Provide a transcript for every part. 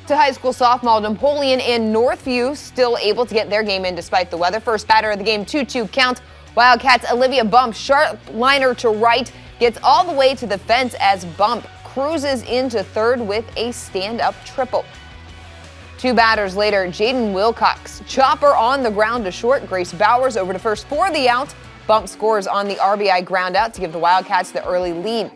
To high school softball, Napoleon and Northview still able to get their game in despite the weather. First batter of the game, 2-2 count. Wildcats' Olivia Bump, sharp liner to right, gets all the way to the fence as Bump cruises into third with a stand-up triple. Two batters later, Jaden Wilcox, chopper on the ground to short. Grace Bowers over to first for the out. Bump scores on the RBI ground out to give the Wildcats the early lead.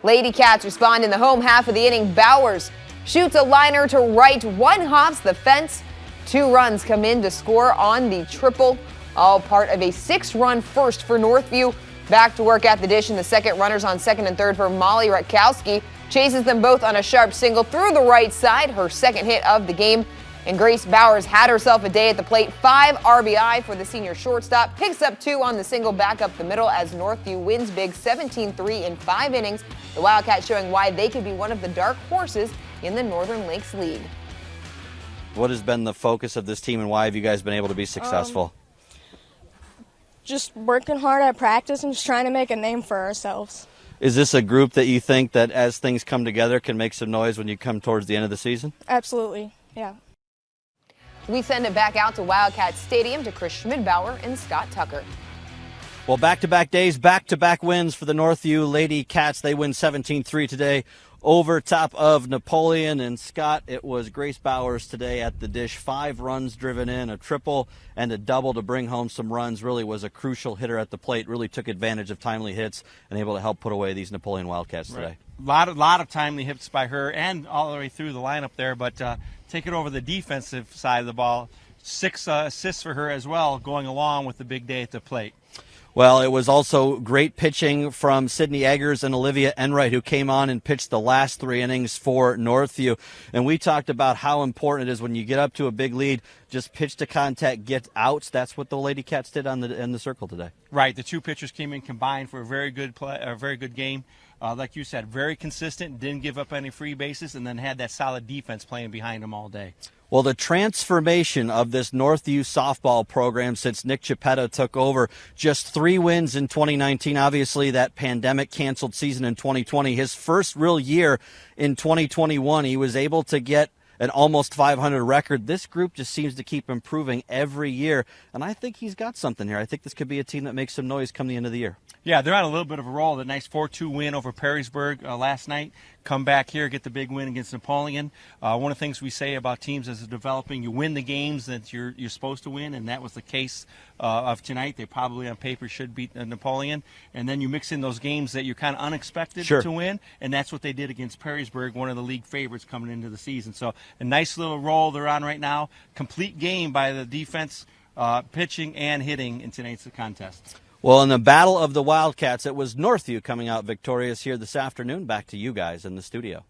Lady Cats respond in the home half of the inning. Bowers shoots a liner to right, one hops the fence. 2 runs come in to score on the triple, all part of a 6-run first for Northview. Back to work at the dish in the second. Runners on second and third for 𝗦𝗽cije𝗿𝘆. Chases them both on a sharp single through the right side, her second hit of the game. And Grace Bowers had herself a day at the plate. 5 RBI for the senior shortstop. Picks up 2 on the single back up the middle as Northview wins big 17-3 in 5 innings. The Wildcats showing why they could be one of the dark horses in the Northern Lakes League. What has been the focus of this team and why have you guys been able to be successful? Just working hard at practice and just trying to make a name for ourselves. Is this a group that you think that as things come together can make some noise when you come towards the end of the season? Absolutely, yeah. We send it back out to Wildcat Stadium to Chris Schmidbauer and Scott Tucker. Well, back-to-back days, back-to-back wins for the Northview Lady Cats. They win 17-3 today over top of Napoleon. And Scott, it was Grace Bowers today at the dish. 5 runs driven in, a triple and a double to bring home some runs. Really was a crucial hitter at the plate. Really took advantage of timely hits and able to help put away these Napoleon Wildcats today. Right. Lot of timely hits by her and all the way through the lineup there. But take it over the defensive side of the ball. 6 assists for her as well, going along with the big day at the plate. Well, it was also great pitching from Sydney Eggers and Olivia Enright, who came on and pitched the last 3 innings for Northview. And we talked about how important it is when you get up to a big lead, just pitch to contact, get outs. That's what the Lady Cats did in the circle today. Right. The 2 pitchers came in combined for a very good play, a very good game. Like you said, very consistent, didn't give up any free bases, and then had that solid defense playing behind them all day. Well, the transformation of this Northview softball program since 𝗦𝗽cije𝗿𝘆𝘁 took over, just 3 wins in 2019. Obviously, that pandemic-canceled season in 2020. His first real year in 2021, he was able to get an almost 500 record. This group just seems to keep improving every year, and I think he's got something here. I think this could be a team that makes some noise come the end of the year. Yeah, they're on a little bit of a roll. The nice 4-2 win over Perrysburg last night. Come back here, get the big win against Napoleon. One of the things we say about teams as they're developing, you win the games that you're supposed to win, and that was the case of tonight. They probably on paper should beat Napoleon, and then you mix in those games that you're kind of unexpected to win, and that's what they did against Perrysburg, one of the league favorites coming into the season. So a nice little roll they're on right now. Complete game by the defense, pitching and hitting in tonight's contest. Well, in the battle of the Wildcats, it was Northview coming out victorious here this afternoon. Back to you guys in the studio.